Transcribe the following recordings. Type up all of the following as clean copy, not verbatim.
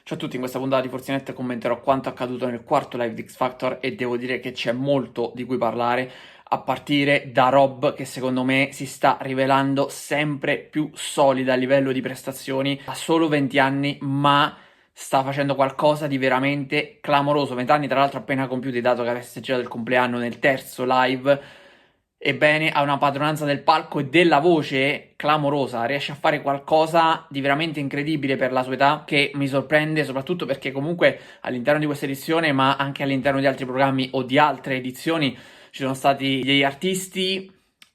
Ciao a tutti, in questa puntata di Forzinet commenterò quanto accaduto nel quarto live di X Factor e devo dire che c'è molto di cui parlare, a partire da Rob che secondo me si sta rivelando sempre più solida a livello di prestazioni. Ha solo 20 anni, ma sta facendo qualcosa di veramente clamoroso. 20 anni tra l'altro appena compiuti, dato che ha festeggiato il compleanno nel terzo live. Ebbene, ha una padronanza del palco e della voce clamorosa, riesce a fare qualcosa di veramente incredibile per la sua età, che mi sorprende soprattutto perché comunque all'interno di questa edizione, ma anche all'interno di altri programmi o di altre edizioni, ci sono stati degli artisti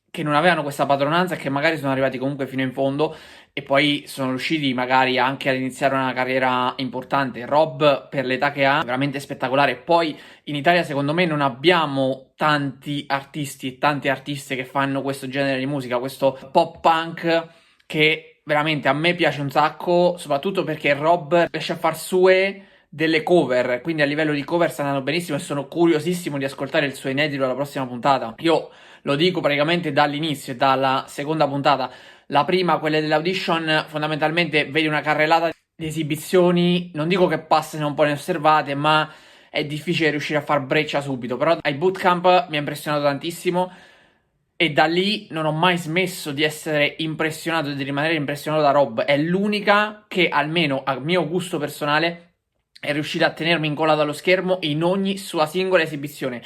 che non avevano questa padronanza e che magari sono arrivati comunque fino in fondo e poi sono riusciti magari anche ad iniziare una carriera importante. Rob, per l'età che ha, è veramente spettacolare. Poi in Italia secondo me non abbiamo tanti artisti e tante artiste che fanno questo genere di musica, questo pop punk che veramente a me piace un sacco, soprattutto perché Rob riesce a far sue delle cover, quindi a livello di cover sta andando benissimo e sono curiosissimo di ascoltare il suo inedito alla prossima puntata. Io lo dico praticamente dall'inizio e dalla seconda puntata. La prima, quella dell'audition, fondamentalmente vedi una carrellata di esibizioni, non dico che passano un po' inosservate, ma è difficile riuscire a far breccia subito. Però ai bootcamp mi ha impressionato tantissimo e da lì non ho mai smesso di essere impressionato e di rimanere impressionato da Rob. È l'unica che, almeno a mio gusto personale, è riuscita a tenermi incollato allo schermo in ogni sua singola esibizione.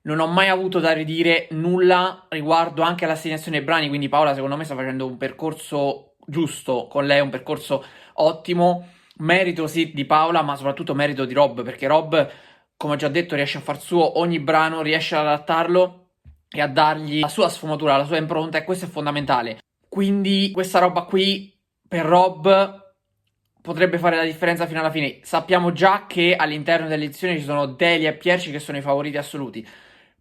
Non ho mai avuto da ridire nulla riguardo anche all'assegnazione dei brani, quindi Paola secondo me sta facendo un percorso giusto con lei, un percorso ottimo. Merito sì di Paola, ma soprattutto merito di Rob, perché Rob, come ho già detto, riesce a far suo ogni brano, riesce ad adattarlo e a dargli la sua sfumatura, la sua impronta, e questo è fondamentale. Quindi questa roba qui per Rob potrebbe fare la differenza fino alla fine. Sappiamo già che all'interno dell'edizione ci sono Delia e Pierci che sono i favoriti assoluti.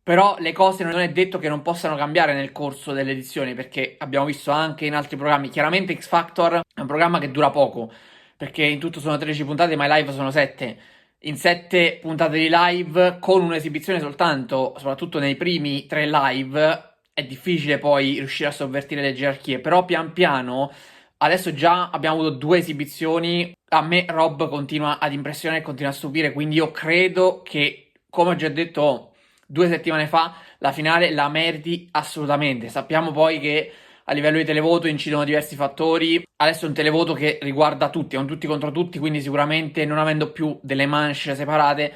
Però le cose non è detto che non possano cambiare nel corso delle edizioni, perché abbiamo visto anche in altri programmi. Chiaramente X Factor è un programma che dura poco, perché in tutto sono 13 puntate, ma i live sono 7. In 7 puntate di live, con un'esibizione soltanto, soprattutto nei primi 3 live, è difficile poi riuscire a sovvertire le gerarchie. Però pian piano, adesso già abbiamo avuto 2 esibizioni. A me Rob continua ad impressionare e continua a stupire, quindi io credo che, come ho già detto 2 settimane fa, la finale la meriti assolutamente. Sappiamo poi che a livello di televoto incidono diversi fattori. Adesso è un televoto che riguarda tutti, è un tutti contro tutti, quindi sicuramente non avendo più delle manche separate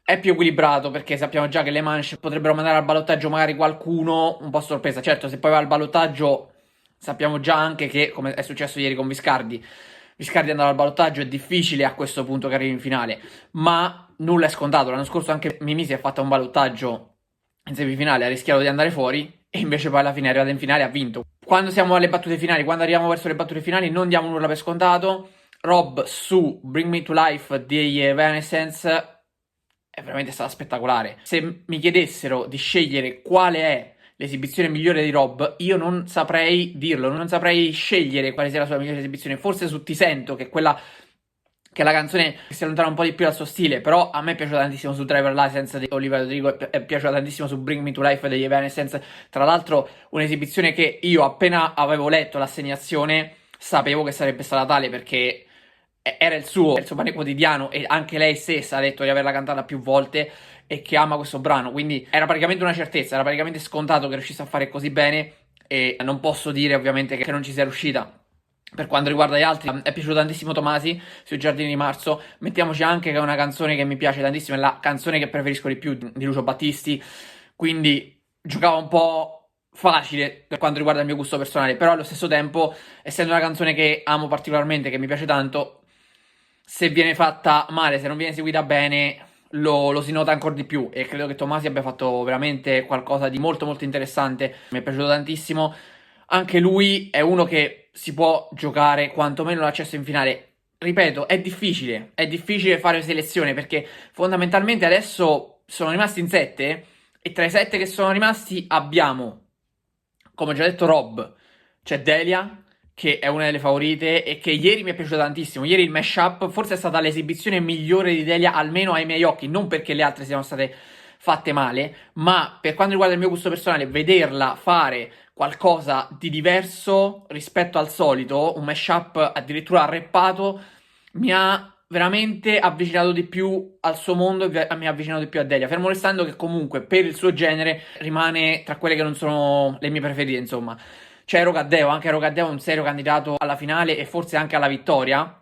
è più equilibrato, perché sappiamo già che le manche potrebbero mandare al ballottaggio magari qualcuno un po' a sorpresa. Certo, se poi va al ballottaggio sappiamo già anche che, come è successo ieri con Viscardi, Viscardi andare al ballottaggio, è difficile a questo punto che arrivi in finale, ma nulla è scontato. L'anno scorso anche Mimì si è fatta un ballottaggio in semifinale, ha rischiato di andare fuori e invece poi alla fine è arrivata in finale e ha vinto. Quando siamo alle battute finali, quando arriviamo verso le battute finali, non diamo nulla per scontato. Rob su Bring Me to Life di Evanescence è veramente stata spettacolare. Se mi chiedessero di scegliere quale è l'esibizione migliore di Rob, io non saprei dirlo, non saprei scegliere quale sia la sua migliore esibizione. Forse su Ti Sento, che è quella che è la canzone che si allontana un po' di più dal suo stile, però a me è piaciuta tantissimo su Driver License di Olivia Rodrigo, è piaciuta tantissimo su Bring Me to Life degli Evanescence. Tra l'altro un'esibizione che io appena avevo letto l'assegnazione sapevo che sarebbe stata tale, perché era il suo pane quotidiano, e anche lei stessa ha detto di averla cantata più volte e che ama questo brano, quindi era praticamente una certezza, era praticamente scontato che riuscisse a fare così bene, e non posso dire ovviamente che non ci sia riuscita. Per quanto riguarda gli altri, è piaciuto tantissimo Tomasi sui Giardini di Marzo. Mettiamoci anche che è una canzone che mi piace tantissimo, è la canzone che preferisco di più di Lucio Battisti, quindi giocava un po' facile per quanto riguarda il mio gusto personale, però allo stesso tempo, essendo una canzone che amo particolarmente, che mi piace tanto, se viene fatta male, se non viene eseguita bene, lo si nota ancora di più, e credo che Tomasi abbia fatto veramente qualcosa di molto molto interessante. Mi è piaciuto tantissimo. Anche lui è uno che si può giocare quantomeno l'accesso in finale. Ripeto, è difficile fare selezione, perché fondamentalmente adesso sono rimasti in 7 e tra i 7 che sono rimasti abbiamo, come ho già detto, Rob, c'è Delia, che è una delle favorite e che ieri mi è piaciuta tantissimo. Ieri il mashup forse è stata l'esibizione migliore di Delia, almeno ai miei occhi, non perché le altre siano state fatte male, ma per quanto riguarda il mio gusto personale, vederla fare qualcosa di diverso rispetto al solito, un mashup addirittura rappato, mi ha veramente avvicinato di più al suo mondo e mi ha avvicinato di più a Delia, fermo restando che comunque per il suo genere rimane tra quelle che non sono le mie preferite, insomma. C'è Rocaddeo, anche Rocaddeo è un serio candidato alla finale e forse anche alla vittoria.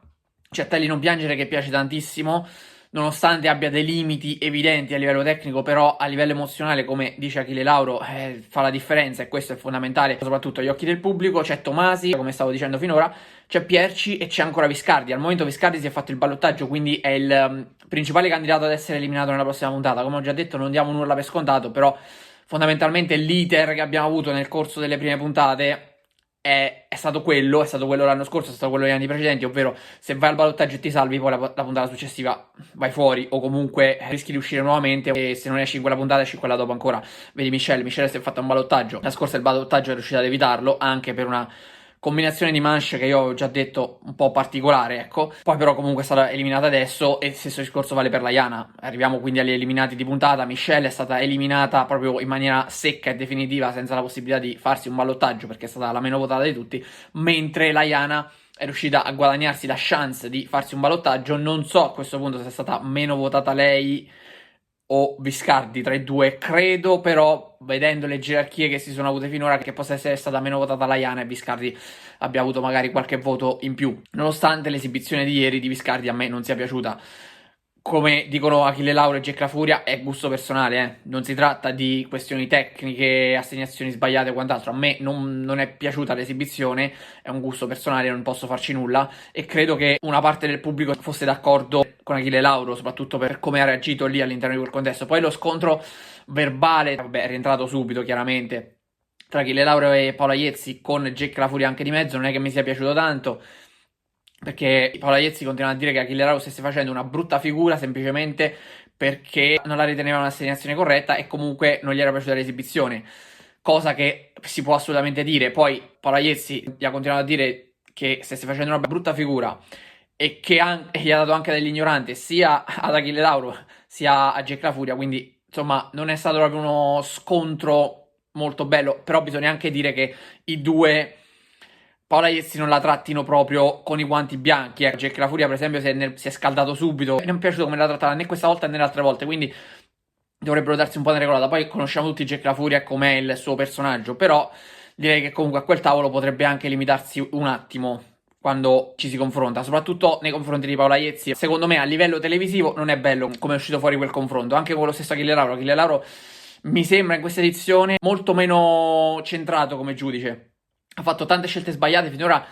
C'è Telly Non Piangere che piace tantissimo, nonostante abbia dei limiti evidenti a livello tecnico, però a livello emozionale, come dice Achille Lauro, fa la differenza e questo è fondamentale, soprattutto agli occhi del pubblico. C'è Tomasi, come stavo dicendo finora, c'è Pierci e c'è ancora Viscardi. Al momento Viscardi si è fatto il ballottaggio, quindi è il principale candidato ad essere eliminato nella prossima puntata. Come ho già detto, non diamo nulla per scontato, però fondamentalmente l'iter che abbiamo avuto nel corso delle prime puntate è stato quello l'anno scorso, è stato quello degli anni precedenti, ovvero se vai al ballottaggio e ti salvi, poi la puntata successiva vai fuori o comunque rischi di uscire nuovamente e se non esci in quella puntata esci in quella dopo ancora. Vedi Michelle si è fatta un ballottaggio, la scorsa il ballottaggio è riuscita ad evitarlo anche per una combinazione di manche che io ho già detto un po' particolare, ecco. Poi però comunque è stata eliminata adesso e stesso discorso vale per la Iana. Arriviamo quindi agli eliminati di puntata. Michelle è stata eliminata proprio in maniera secca e definitiva, senza la possibilità di farsi un ballottaggio perché è stata la meno votata di tutti, mentre la Iana è riuscita a guadagnarsi la chance di farsi un ballottaggio. Non so a questo punto se è stata meno votata lei o Viscardi tra i due, credo però, vedendo le gerarchie che si sono avute finora, che possa essere stata meno votata la Iana e Viscardi abbia avuto magari qualche voto in più, nonostante l'esibizione di ieri di Viscardi a me non sia piaciuta. Come dicono Achille Lauro e Jack La Furia, è gusto personale, non si tratta di questioni tecniche, assegnazioni sbagliate o quant'altro. A me non è piaciuta l'esibizione, è un gusto personale, non posso farci nulla e credo che una parte del pubblico fosse d'accordo con Achille Lauro, soprattutto per come ha reagito lì all'interno di quel contesto. Poi lo scontro verbale, vabbè, è rientrato subito chiaramente, tra Achille Lauro e Paola Iezzi, con Jack La Furia anche di mezzo, non è che mi sia piaciuto tanto, perché Paola Iezzi continua a dire che Achille Lauro stesse facendo una brutta figura semplicemente perché non la riteneva un'assegnazione corretta e comunque non gli era piaciuta l'esibizione, cosa che si può assolutamente dire. Poi Paola Iezzi gli ha continuato a dire che stesse facendo una brutta figura e che gli ha dato anche degli ignoranti sia ad Achille Lauro sia a Jack La Furia, quindi insomma non è stato proprio uno scontro molto bello, però bisogna anche dire che i due Paola Iezzi non la trattino proprio con i guanti bianchi. Jack La Furia, per esempio, si è scaldato subito. Non mi è piaciuto come l'ha trattata né questa volta né le altre volte. Quindi dovrebbero darsi un po' di regolata. Poi conosciamo tutti Jack La Furia e com'è il suo personaggio. Però direi che comunque a quel tavolo potrebbe anche limitarsi un attimo quando ci si confronta, soprattutto nei confronti di Paola Iezzi. Secondo me a livello televisivo non è bello come è uscito fuori quel confronto. Anche con lo stesso Achille Lauro. Achille Lauro mi sembra in questa edizione molto meno centrato come giudice. Ha fatto tante scelte sbagliate, finora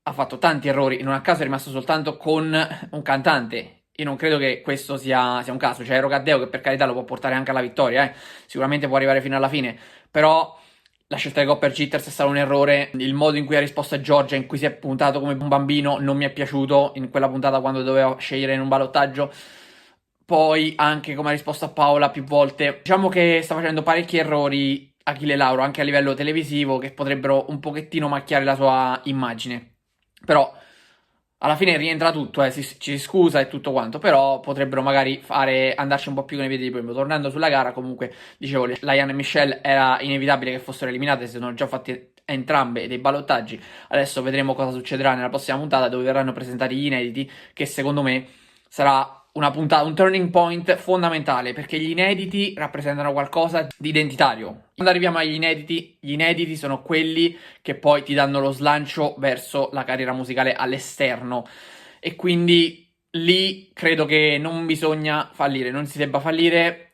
ha fatto tanti errori, non a caso è rimasto soltanto con un cantante. Io non credo che questo sia un caso. C'è Rocaddeo che per carità lo può portare anche alla vittoria, sicuramente può arrivare fino alla fine, però la scelta di Copper Jitters è stato un errore. Il modo in cui ha risposto a Giorgia, in cui si è puntato come un bambino, non mi è piaciuto in quella puntata quando doveva scegliere in un ballottaggio. Poi anche come ha risposto a Paola più volte. Diciamo che sta facendo parecchi errori Achille Lauro anche a livello televisivo che potrebbero un pochettino macchiare la sua immagine. Però alla fine rientra tutto, ci si scusa e tutto quanto, però potrebbero magari andarci un po' più con i piedi di piombo. Tornando sulla gara, comunque, dicevo, la Iana e Michelle era inevitabile che fossero eliminate, si sono già fatte entrambe dei ballottaggi. Adesso vedremo cosa succederà nella prossima puntata, dove verranno presentati gli inediti, che secondo me sarà una puntata, un turning point fondamentale, perché gli inediti rappresentano qualcosa di identitario. Quando arriviamo agli inediti, gli inediti sono quelli che poi ti danno lo slancio verso la carriera musicale all'esterno e quindi lì credo che non bisogna fallire, non si debba fallire.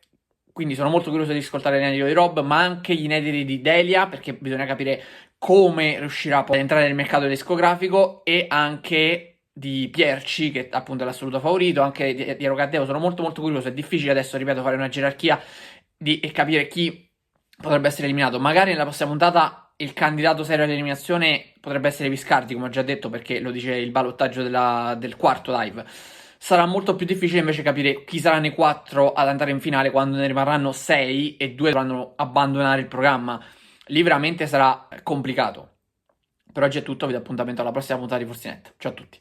Quindi sono molto curioso di ascoltare l'inedito di Rob, ma anche gli inediti di Delia, perché bisogna capire come riuscirà poi ad entrare nel mercato discografico, e anche di Pierci, che appunto è l'assoluto favorito, anche di Rocaddeo. Sono molto molto curioso. È difficile adesso, ripeto, fare una gerarchia e capire chi potrebbe essere eliminato. Magari nella prossima puntata il candidato serio all'eliminazione potrebbe essere Viscardi, come ho già detto, perché lo dice il ballottaggio del quarto live. Sarà molto più difficile invece capire chi saranno i 4 ad andare in finale quando ne rimarranno 6 e 2 dovranno abbandonare il programma. Lì veramente sarà complicato. Per oggi è tutto, vi do appuntamento alla prossima puntata di Forzinet. Ciao a tutti.